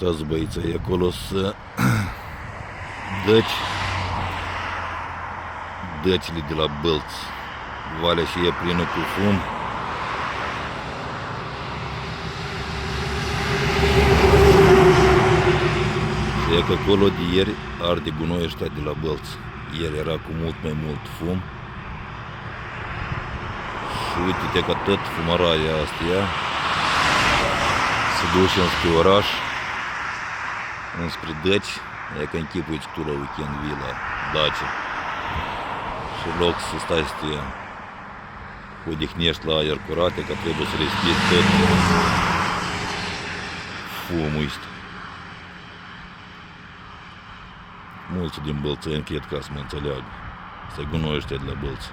Uitați băiții, acolo să dăcile de la Bălți. Valea și e plină cu fum. Și e că acolo de ieri arde gunoiștea de la Bălți. Ieri era cu mult mai mult fum. Și uite-te că tot fumăraia astea se duce înspre oraș, înspre Dăci. E că închipuiți tu la weekend vii la Dacia. Și în loc să stai să te odihnești la aer curat, că trebuie să respiri tot fumul ăsta. Mulți din bălțeni cred ca să mă înțeleagă. Asta e gunoiștea de la Bălți.